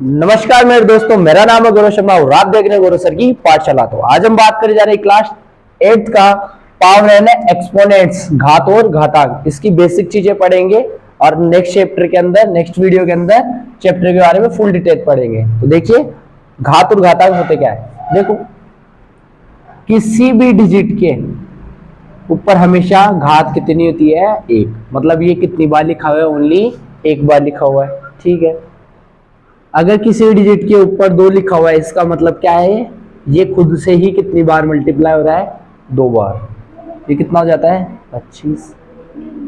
नमस्कार मेरे दोस्तों, मेरा नाम है गौरव शर्मा और आप देख रहे हैं गौरव सर की पाठशाला। तो आज हम बात करने जा रहे हैं क्लास 8 का पावर एंड एक्सपोनेंट्स, घात और घातांक। इसकी बेसिक चीजें पढ़ेंगे और नेक्स्ट चैप्टर के अंदर, नेक्स्ट वीडियो के अंदर चैप्टर के बारे में फुल डिटेल पढ़ेंगे। तो देखिए घात और घातांक होते क्या है। देखो किसी भी डिजिट के ऊपर हमेशा घात कितनी होती है, 1। मतलब ये कितनी बार लिखा हुआ है, ओनली एक बार लिखा हुआ है, ठीक है। अगर किसी डिजिट के ऊपर 2 लिखा हुआ है, इसका मतलब क्या है, ये खुद से ही कितनी बार मल्टीप्लाई हो रहा है, 2 बार। ये कितना हो जाता है, 25।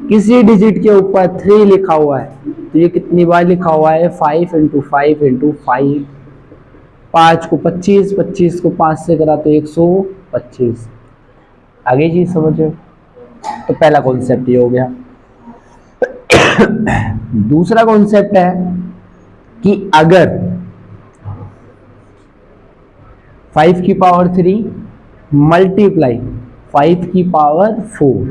किसी डिजिट के ऊपर 3 लिखा हुआ है तो ये कितनी बार लिखा हुआ है, 5 × 5 × 5। 5 को 25, 25 को 5 से करा तो 125। आगे चीज समझो। तो पहला कॉन्सेप्ट ये हो गया। दूसरा कॉन्सेप्ट है कि अगर 5 की पावर 3 मल्टीप्लाई 5 की पावर 4,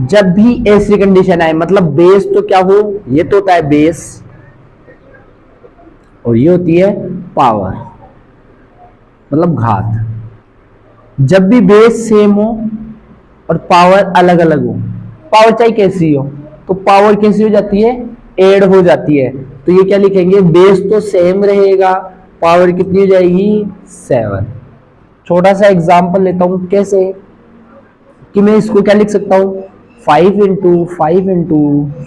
जब भी ऐसी कंडीशन आए, मतलब बेस तो क्या हो, ये तो होता है बेस और ये होती है पावर, मतलब घात। जब भी बेस सेम हो और पावर अलग अलग हो, पावर चाहे कैसी हो, तो पावर कैसी हो जाती है, ऐड हो जाती है। तो ये क्या लिखेंगे, बेस तो सेम रहेगा, पावर कितनी हो जाएगी, 7। छोटा सा एग्जांपल लेता हूं, कैसे कि मैं इसको क्या लिख सकता हूं, 5 × 5 ×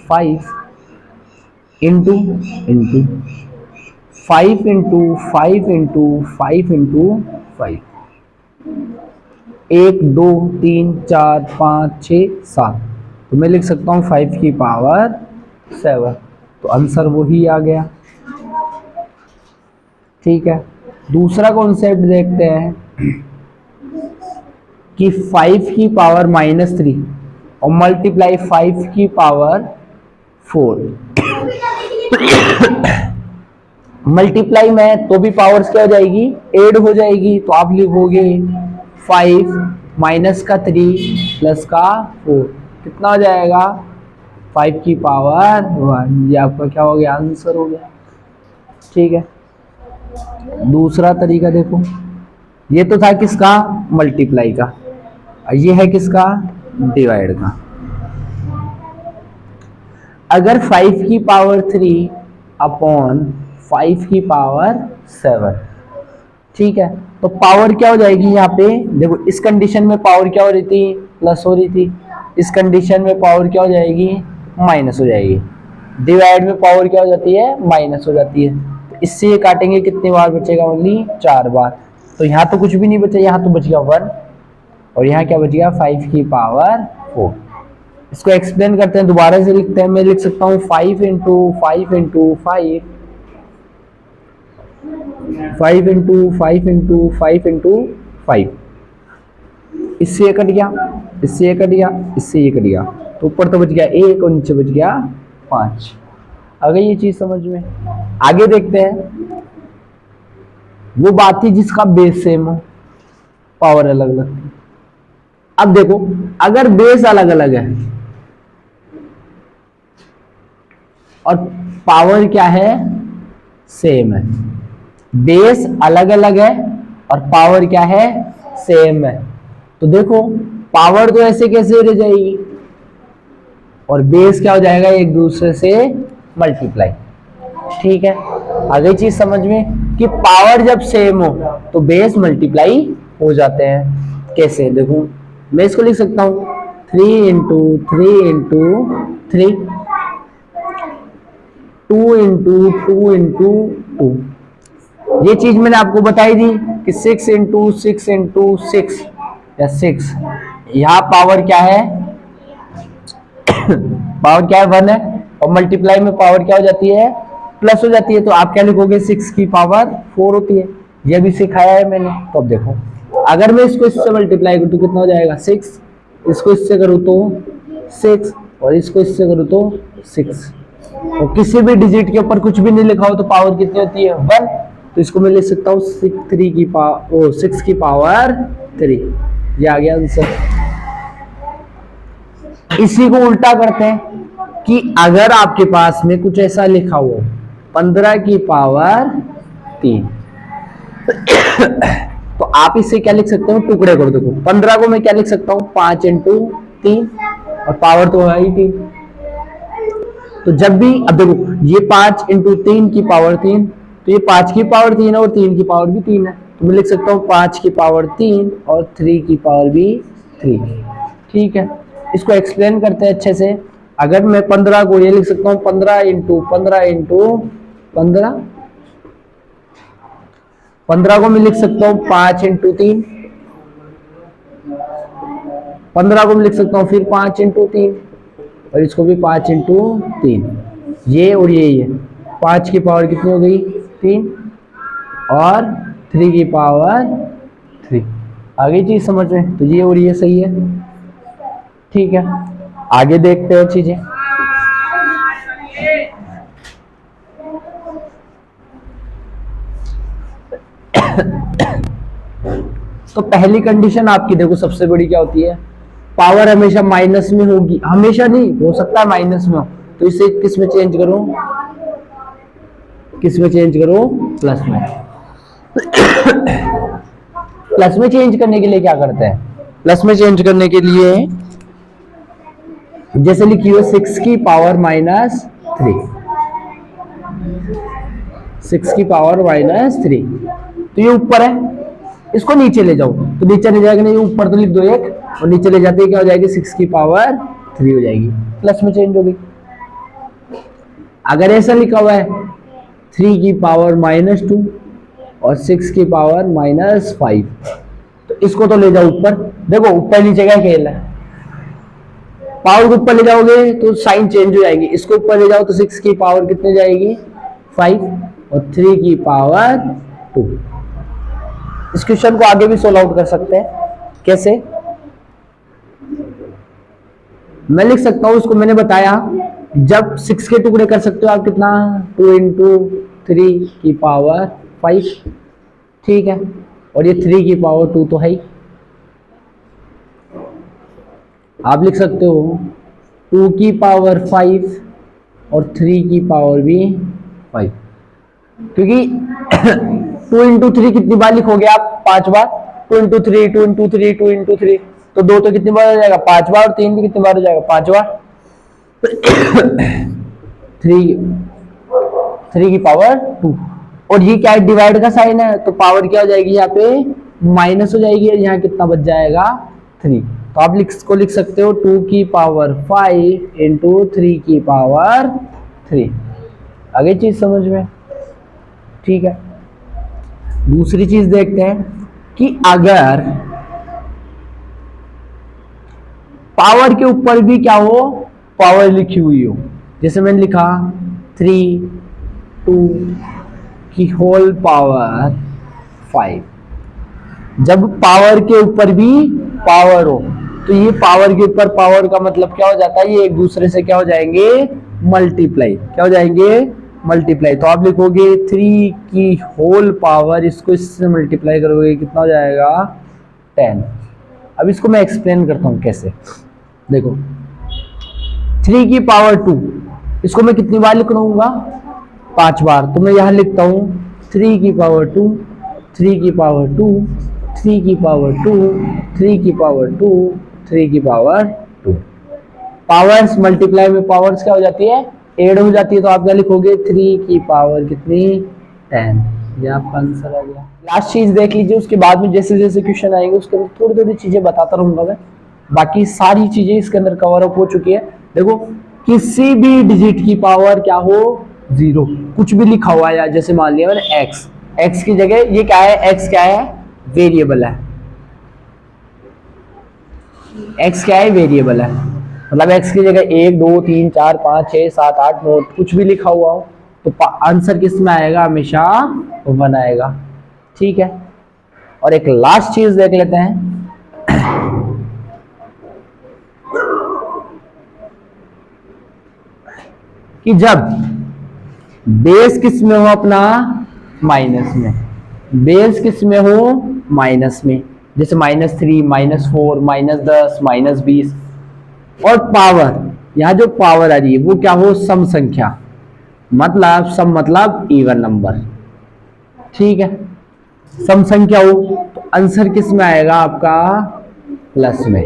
5 इंटू 5 × 5 × 5 × 5। 1 2 3 4 5 6 7। तो मैं लिख सकता हूं 5 की पावर 7। तो आंसर वही आ गया, ठीक है। दूसरा कॉन्सेप्ट देखते हैं कि 5 की पावर -3 और मल्टीप्लाई 5 की पावर 4। मल्टीप्लाई में तो भी पावर्स क्या हो जाएगी, ऐड हो जाएगी। तो आप लिखोगे 5 माइनस का 3 प्लस का 4, कितना हो जाएगा, 5 की पावर 1। ये आपका क्या हो गया, आंसर हो गया, ठीक है। दूसरा तरीका देखो, ये तो था किसका, मल्टीप्लाई का, और ये है किसका, डिवाइड का। अगर 5 की पावर 3 अपॉन 5 की पावर 7, ठीक है, तो पावर क्या हो जाएगी यहाँ पे, देखो इस कंडीशन में पावर क्या हो रही थी, प्लस हो रही थी। इस कंडीशन में पावर क्या हो जाएगी, माइनस हो जाएगी। डिवाइड में पावर क्या हो जाती है, माइनस हो जाती है। तो इससे ये काटेंगे, कितनी बार बचेगा, ओनली 4 बार। तो यहाँ तो कुछ भी नहीं बचा, यहाँ तो बच गया 1 और यहाँ क्या बच गया, 5 की पावर 4। इसको एक्सप्लेन करते हैं, दोबारा से लिखते हैं। मैं लिख सकता हूँ 5 × 5 × 5 5 × 5 × 5 × 5। इससे ये कट गया, इससे ये कट गया, इससे ये कट गया। तो ऊपर तो बच गया 1 और नीचे बच गया 5। अगर ये चीज समझ में, आगे देखते हैं। वो बात थी जिसका बेस सेम हो, पावर अलग अलग थी। अब देखो अगर बेस अलग अलग है और पावर क्या है, सेम है। बेस अलग अलग है और पावर क्या है, सेम है। तो देखो पावर तो ऐसे कैसे रह जाएगी और बेस क्या हो जाएगा, एक दूसरे से मल्टीप्लाई, ठीक है। आगे चीज समझ में कि पावर जब सेम हो तो बेस मल्टीप्लाई हो जाते हैं। कैसे, देखो मैं इसको लिख सकता हूं 3 × 3 × 3, 2 × 2 × 2। ये चीज मैंने आपको बताई थी कि 6 × 6 × 6 या 6। यहाँ पावर क्या है, पावर क्या है, 1 है, और मल्टीप्लाई में पावर क्या हो जाती है, प्लस हो जाती है। तो आप क्या लिखोगे, 6 की पावर 4 होती है। यह भी सिखाया है मैंने। तो अब देखो अगर मैं इसको इससे मल्टीप्लाई करूँ तो कितना हो जाएगा, 6। इसको इससे करूँ तो 6 और इसको इससे करूँ तो 6। और किसी भी डिजिट के ऊपर कुछ भी नहीं लिखा हो तो पावर कितनी होती है, 1। तो इसको मैं लिख सकता हूँ 6 की पावर 3। ये आ गया आंसर। इसी को उल्टा करते हैं कि अगर आपके पास में कुछ ऐसा लिखा हो 15 की पावर 3, तो आप इससे क्या लिख सकते हो, टुकड़े कर देखो 15 को मैं क्या लिख सकता हूँ 5 इंटू 3 और पावर तो है ही 3। तो जब भी अब देखो ये 5 इंटू 3 की पावर 3, तो ये 5 की पावर 3 है और 3 की पावर भी 3 है, तो मैं लिख सकता हूँ 5 की पावर 3 और 3 की पावर भी 3। ठीक है, इसको एक्सप्लेन करते हैं अच्छे से। अगर मैं 15 को ये लिख सकता हूँ 15 इंटू 15 इंटू 15, 15 को मैं लिख सकता हूँ 5 इंटू 3, 15 को मैं लिख सकता हूँ फिर 5 इंटू 3 और इसको भी 5 इंटू 3, ये और ये 5 की पावर कितनी हो गई 3 और 3 की पावर 3। आगे चीज समझ में, तो ये और ये सही है। ठीक है, आगे देखते हैं चीजें। तो पहली कंडीशन आपकी देखो सबसे बड़ी क्या होती है, पावर हमेशा माइनस में होगी, हमेशा नहीं हो सकता है माइनस में हो, तो इसे किस में चेंज करो, किस में चेंज करो, प्लस में। प्लस में चेंज करने के लिए क्या करते हैं, प्लस में चेंज करने के लिए जैसे लिखी हुई 6 की पावर -3, 6 की पावर -3, तो ये ऊपर है, इसको नीचे ले जाओ तो नीचे ले जाएगा नहीं, ऊपर तो लिख दो 1 और नीचे ले जाते क्या हो जाएगी 6 की पावर 3 हो जाएगी, प्लस में चेंज हो गई। अगर ऐसा लिखा हुआ है 3 की पावर -2 और 6 की पावर -5, तो इसको तो ले जाओ ऊपर, देखो ऊपर नीचे क्या खेल है, पावर को ऊपर ले जाओगे तो साइन चेंज हो जाएगी, इसको ऊपर ले जाओ तो 6 की पावर कितने जाएगी 5 और 3 की पावर 2। इस क्वेश्चन को आगे भी सोल्व आउट कर सकते हैं, कैसे मैं लिख सकता हूं, उसको मैंने बताया जब 6 के टुकड़े कर सकते हो आप कितना 2 इंटू 3 की पावर 5, ठीक है, और ये 3 की पावर 2 तो है ही, आप लिख सकते हो 2 की पावर 5 और 3 की पावर भी 5, क्योंकि 2 इंटू 3 कितनी बार लिखोगे आप 5 बार, 2 इंटू 3 2 इंटू 3 2 इंटू 3, तो 2 तो कितनी बार हो जाएगा 5 बार और 3 भी कितनी बार हो जाएगा 5 बार। 3 की पावर 2 और ये क्या है डिवाइड का साइन है, तो पावर क्या हो जाएगी यहाँ पे माइनस हो जाएगी और यहाँ कितना बच जाएगा 3, तो आप इसको लिख सकते हो 2 की पावर 5 इंटू 3 की पावर 3। आगे चीज समझ में, ठीक है। दूसरी चीज देखते हैं कि अगर पावर के ऊपर भी क्या हो पावर लिखी हुई हो, जैसे मैंने लिखा 3 2 की होल पावर 5, जब पावर के ऊपर भी पावर हो तो ये पावर के ऊपर पावर का मतलब क्या हो जाता है, ये एक दूसरे से क्या हो जाएंगे मल्टीप्लाई, क्या हो जाएंगे मल्टीप्लाई। तो आप लिखोगे 3 की होल पावर, इसको इससे मल्टीप्लाई करोगे कितना हो जाएगा 10। अब इसको मैं एक्सप्लेन करता हूं कैसे, देखो 3 की पावर 2, इसको मैं कितनी बार लिख लूंगा 5 बार, तो मैं यहां लिखता हूं 3 की पावर 2 3 की पावर 2 3 की पावर 2 3 की पावर 2 3 की पावर 2। पावर्स मल्टीप्लाई में पावर्स क्या हो जाती है ऐड हो जाती है, तो आप क्या लिखोगे 3 की पावर कितनी 10, ये आपका आंसर आ गया। लास्ट चीज देख लीजिए, उसके बाद में जैसे जैसे क्वेश्चन आएंगे उसके अंदर थोड़ी थोड़ी चीजें बताता रहूंगा मैं, बाकी सारी चीजें इसके अंदर कवर अप हो चुकी है। देखो किसी भी डिजिट की पावर क्या हो 0, कुछ भी लिखा हुआ है, जैसे मान लिया मैंने x की जगह ये क्या है, x क्या है वेरिएबल है, x क्या है वेरिएबल है, मतलब x की जगह 1 2 3 4 5 6 7 8 9 कुछ भी लिखा हुआ हो तो आंसर किस में आएगा हमेशा 1 आएगा, ठीक है। और एक लास्ट चीज देख लेते हैं कि जब बेस किस में हो अपना माइनस में, बेस किस में हो माइनस में, जैसे -3 -4 -10 -20, और पावर, यहाँ जो पावर आ रही है वो क्या हो, सम संख्या, मतलब सम मतलब इवन नंबर, ठीक है। सम संख्या हो तो आंसर किस में आएगा आपका, प्लस में,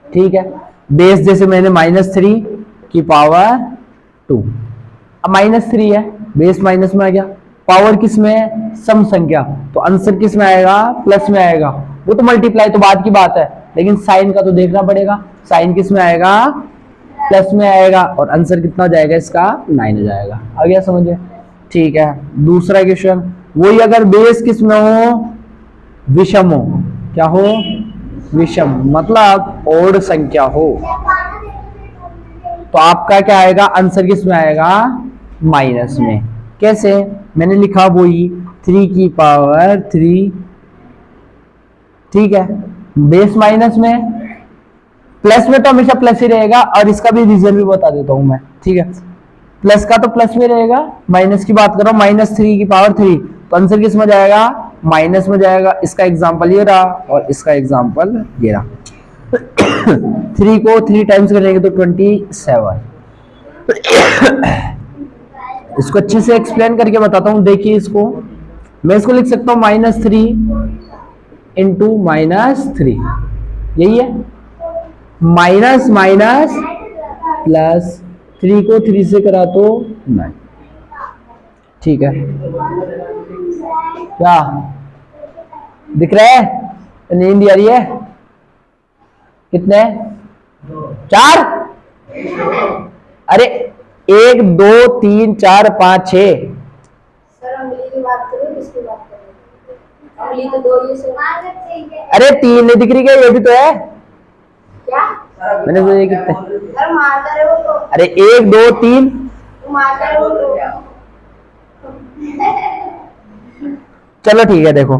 ठीक है। बेस जैसे मैंने -3 की पावर 2, अब -3 है, बेस माइनस में आ गया, पावर किस में है, सम संख्या, तो आंसर किस में आएगा, प्लस में आएगा। वो तो मल्टीप्लाई तो बाद की बात है, लेकिन साइन का तो देखना पड़ेगा, साइन किस में आएगा, प्लस में आएगा, और आंसर कितना हो जाएगा इसका, 9 हो जाएगा। आ गया समझ में, ठीक है। दूसरा क्वेश्चन, वही अगर बेस किस में हो, विषम हो, क्या हो, विषम मतलब ओड संख्या हो, तो आपका क्या आएगा, आंसर किस में आएगा, माइनस में। कैसे, मैंने लिखा वही 3 की पावर 3, ठीक है, बेस माइनस में, प्लस में तो हमेशा प्लस ही रहेगा, और इसका भी रीजन भी बता देता हूं मैं, ठीक है। प्लस का तो प्लस में रहेगा, माइनस की बात करो, -3 की पावर 3, तो आंसर किस में जाएगा, माइनस में जाएगा। इसका एग्जांपल ये रहा और इसका एग्जांपल ये रहा। 3 को 3 टाइम्स करेंगे तो 27। इसको अच्छे से एक्सप्लेन करके बताता हूं, देखिए इसको, मैं इसको लिख सकता हूं -3 इंटू -3, यही है, माइनस माइनस प्लस, 3 को 3 से करा तो 9, ठीक है। क्या दिख रहा है, नींद आ रही है, कितने, 4, अरे 1 2 3 4 5 6, सर उंगली की बात करो, किसकी बात करो, उंगली तो 2 ही से, अरे 3 नहीं दिख रही क्या, ये भी तो है, क्या मैंने सोचा ये कितने, सर मारता है वो तो, अरे 1 2 3, मारता है वो तो, चलो ठीक है। देखो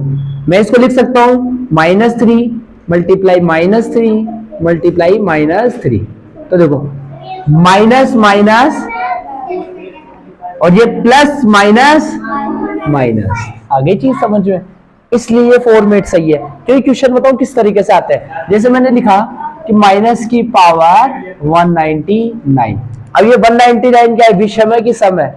मैं इसको लिख सकता हूं -3 मल्टीप्लाई -3 मल्टीप्लाई -3, तो देखो माइनस माइनस और ये प्लस माइनस माइनस, आगे चीज समझ में, इसलिए ये फॉर्मेट सही है। क्योंकि क्वेश्चन बताओ किस तरीके से आते हैं, जैसे मैंने लिखा कि माइनस की पावर 199, अब ये 199 क्या है, विषम है कि सम है,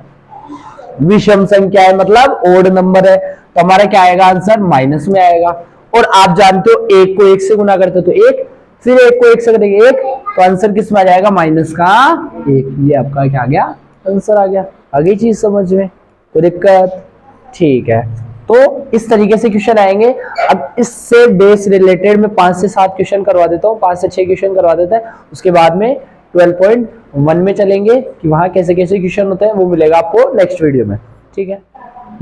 विषम संख्या है, मतलब ओड नंबर है, तो हमारा क्या आएगा, आंसर माइनस में आएगा। और आप जानते हो 1 को 1 से गुना करते तो 1, फिर 1 को 1 से करेंगे 1, तो आंसर किस में आ जाएगा, माइनस का 1, ये आपका क्या आ गया, आंसर आ गया। आगे चीज समझ में, कोई दिक्कत, ठीक है। तो इस तरीके से क्वेश्चन आएंगे। अब इससे बेस रिलेटेड में 5 से 7 क्वेश्चन करवा देता हूँ, 5 से 6 क्वेश्चन करवा देता है, उसके बाद में 12.1 में चलेंगे कि वहां कैसे कैसे क्वेश्चन होते हैं, वो मिलेगा आपको नेक्स्ट वीडियो में, ठीक है।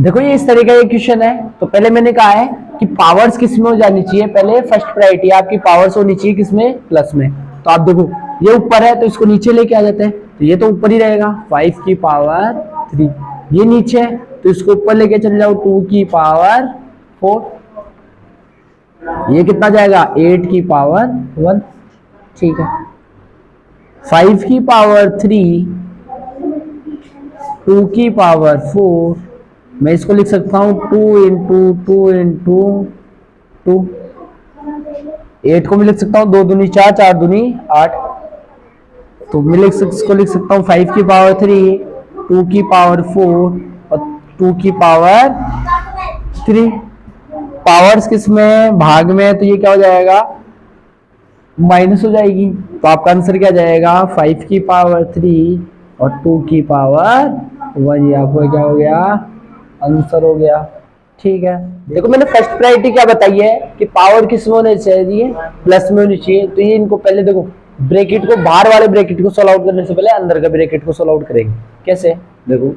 देखो ये इस तरीके का क्वेश्चन है। तो पहले मैंने कहा है कि पावर्स किस में हो जानी चाहिए, पहले फर्स्ट प्रायोरिटी आपकी पावर्स होनी चाहिए किसमें, प्लस में। तो आप देखो ये ऊपर है तो इसको नीचे लेके आ जाते हैं, तो ये तो ऊपर ही रहेगा 5 की पावर 3, ये नीचे है तो इसको ऊपर लेके चले जाओ 2 की पावर 4, ये कितना जाएगा 8 की पावर 1, ठीक है। 5 की पावर 3, 2 की पावर 4, मैं इसको लिख सकता हूं 2 इंटू 2 इंटू 2, 8 को मैं लिख सकता हूं 2 दूनी 4, 4 दूनी 8, तो मैं इसको लिख सकता हूं 5 की पावर 3, 2 की पावर 4 और 2 की पावर 3। पावर्स किस में, भाग में, तो ये क्या हो जाएगा, माइनस हो जाएगी, तो आपका आंसर क्या जाएगा 5 की पावर 3 और 2 की पावर 1, ये आपको क्या हो गया, आंसर हो गया, ठीक है। देखो मैंने फर्स्ट प्रायोरिटी क्या बताई है कि पावर किस में होनी चाहिए, प्लस में होनी चाहिए। तो ये इनको पहले देखो ब्रैकेट को, बाहर वाले ब्रैकेट को सॉल्व आउट करने से पहले अंदर का ब्रैकेट को सॉल्व आउट करेंगे। कैसे, देखो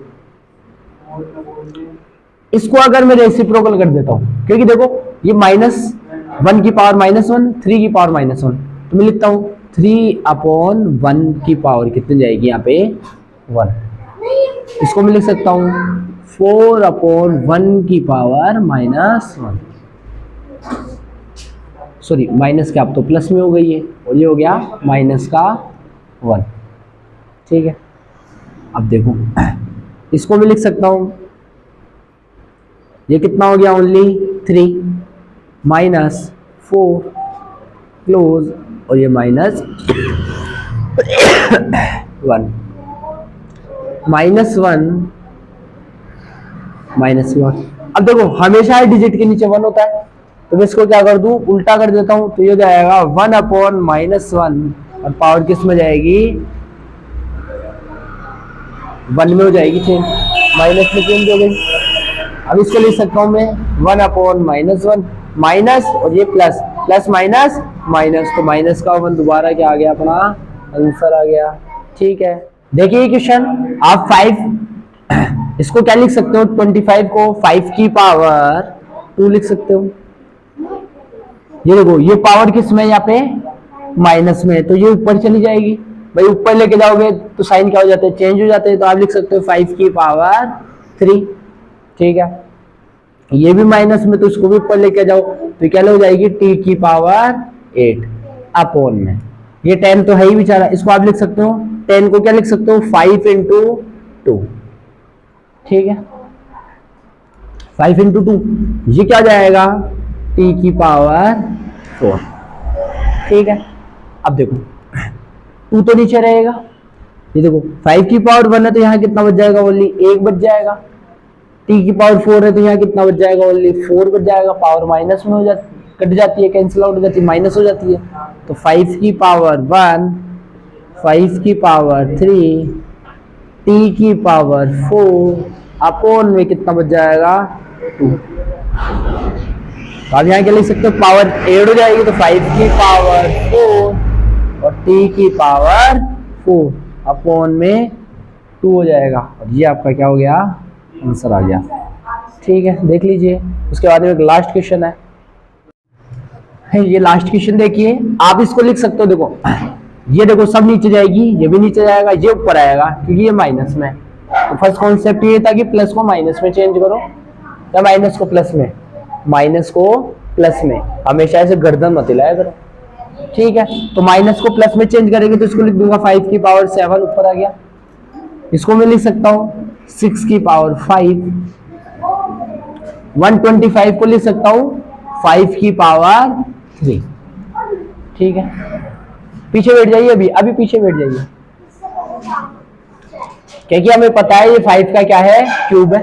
इसको अगर मैं रेसिप्रोकल कर देता हूं, क्योंकि देखो ये -1 की पावर -1, 3 की पावर -1, तो मैं लिखता हूं 3/1 की पावर कितनी जाएगी यहाँ पे 1, इसको मैं लिख सकता हूं 4/1 की पावर -1, सॉरी माइनस क्या, अब तो प्लस में हो गई है, और ये हो गया माइनस का 1, ठीक है। अब देखो इसको भी लिख सकता हूं, ये कितना हो गया, ओनली 3 -4 क्लोज और ये -1 -1 अब देखो हमेशा ही डिजिट के नीचे 1 होता है, तो मैं इसको क्या कर दूं, उल्टा कर देता हूं, तो ये जाएगा 1/-1 और पावर किस में जाएगी, 1 में हो जाएगी चेंज, माइनस में चेंज हो गई। अब इसको लिख सकता हूं मैं 1/-1 माइनस और ये प्लस, प्लस माइनस माइनस, तो माइनस का 1 दोबारा क्या आ गया, अपना आंसर आ गया। ठीक है, देखिए क्वेश्चन, आप 5 इसको क्या लिख सकते हो, 25 को 5 की पावर 2 लिख सकते हो। ये देखो ये पावर किस में, यहाँ पे माइनस में, तो ये ऊपर चली जाएगी, भाई ऊपर लेके जाओगे तो साइन क्या हो जाते हैं, चेंज हो जाते हैं, तो आप लिख सकते हो 5 की पावर 3। ठीक है, ये भी माइनस में, तो इसको भी ऊपर लेके जाओ तो क्या हो जाएगी, t की पावर 8 अपॉन में, ये 10 तो है ही बेचारा, इसको आप लिख सकते हो 10 को क्या लिख सकते हो, 5 × 2। ठीक है, 5 × 2 ये क्या जाएगा, t की पावर 4। ठीक है, अब देखो 2 तो नीचे रहेगा, ये देखो 5 की पावर 1 है तो यहाँ कितना बच जाएगा, ओनली 1 बच जाएगा। t की पावर 4 है तो यहाँ कितना बच जाएगा, ओनली 4 बच जाएगा। पावर माइनस में हो जाती, कट जाती है, कैंसिल आउट हो जाती है, माइनस हो जाती है, तो 5 की पावर 1, 5 की पावर 3, t की पावर 4 अपॉन में कितना बच जाएगा, 2। तो आप यहाँ क्या लिख सकते हो, पावर 8 हो जाएगी, तो 5 की पावर 4 और t की पावर 4 अपॉन में 2 हो जाएगा, और ये आपका क्या हो गया, आंसर आ गया। ठीक है, देख लीजिए। उसके बाद में एक लास्ट क्वेश्चन है, ये लास्ट क्वेश्चन देखिए, आप इसको लिख सकते हो, देखो ये देखो सब नीचे जाएगी, ये भी नीचे जाएगा, ये ऊपर आएगा क्योंकि ये माइनस में। तो फर्स्ट कॉन्सेप्ट ये था कि प्लस को माइनस में चेंज करो, या माइनस को प्लस में, माइनस को प्लस में, हमेशा ऐसे गर्दन मत हिलाया करो। ठीक है, तो माइनस को प्लस में चेंज करेंगे तो इसको लिख दूंगा 5 की पावर 7 ऊपर आ गया। इसको मैं लिख सकता हूँ 6 की पावर 5, 125 को लिख सकता हूँ 5 की पावर 3। ठीक है, पीछे बैठ जाइए, अभी पीछे बैठ जाइए, क्योंकि हमें पता है ये 5 का क्या है, क्यूब है।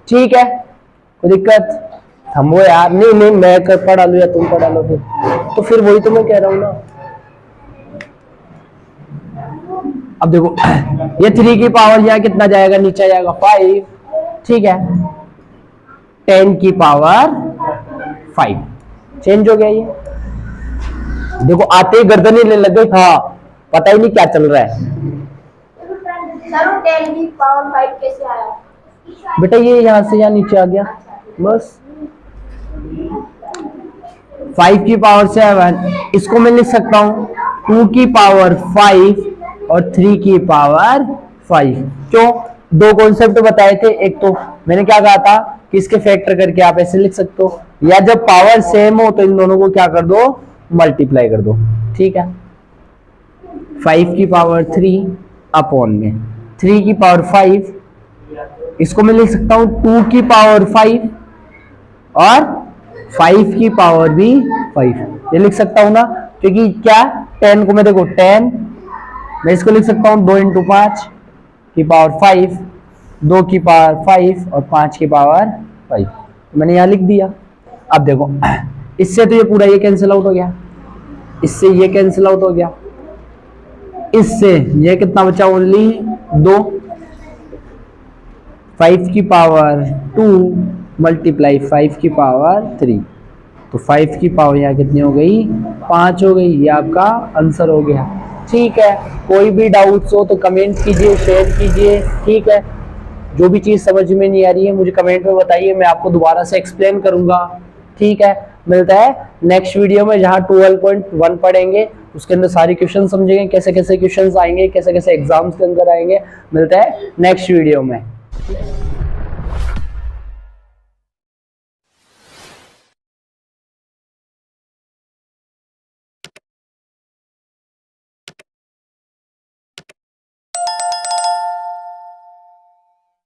ठीक है, कोई दिक्कत, थमो यार, नहीं मैं पढ़ा लूं या तुम पढ़ा लो, फिर वही तो मैं कह रहा हूं ना। अब देखो ये 3 की पावर यहाँ कितना जाएगा, नीचे जाएगा 5। ठीक है, 10 की पावर 5 चेंज हो गया। ये देखो आते ही गर्दन ही लग गई, हाँ पता ही नहीं क्या चल रहा है। सर 10 की पावर 5 कैसे आया? बेटा ये यहाँ से यहाँ नीचे आ गया, बस 5 की पावर 7, इसको मैं लिख सकता हूँ 2 की पावर 5 और 3 की पावर 5। क्यों? दो कॉन्सेप्ट बताए थे, एक तो मैंने क्या कहा था कि इसके फैक्टर करके आप ऐसे लिख सकते हो, या जब पावर सेम हो तो इन दोनों को क्या कर दो, मल्टीप्लाई कर दो। ठीक है, 5 की पावर 3 अपॉन में 3 की पावर 5, इसको मैं लिख सकता हूं 2 की पावर 5 और 5 की पावर भी 5, ये लिख सकता हूं ना, क्योंकि क्या 10 को मैं देखो 10, मैं इसको लिख सकता हूं 2 × 5 की पावर 5, 2 की पावर 5 और 5 की पावर 5, मैंने यहाँ लिख दिया। अब देखो इससे तो ये पूरा ये कैंसिल आउट हो गया, इससे ये कैंसिल आउट हो गया, इससे ये कितना बचा, ओनली 2। 5 की पावर 2 मल्टीप्लाई 5 की पावर 3, तो 5 की पावर यहाँ कितनी हो गई, 5 हो गई। ये आपका आंसर हो गया। ठीक है, कोई भी डाउट्स हो तो कमेंट कीजिए, शेयर कीजिए। ठीक है, जो भी चीज़ समझ में नहीं आ रही है मुझे कमेंट में बताइए, मैं आपको दोबारा से एक्सप्लेन करूंगा। ठीक है, मिलता है नेक्स्ट वीडियो में जहां 12.1 पढ़ेंगे, उसके अंदर सारी क्वेश्चन समझेंगे, कैसे कैसे क्वेश्चंस आएंगे, कैसे कैसे एग्जाम्स के अंदर आएंगे। मिलता है नेक्स्ट वीडियो में।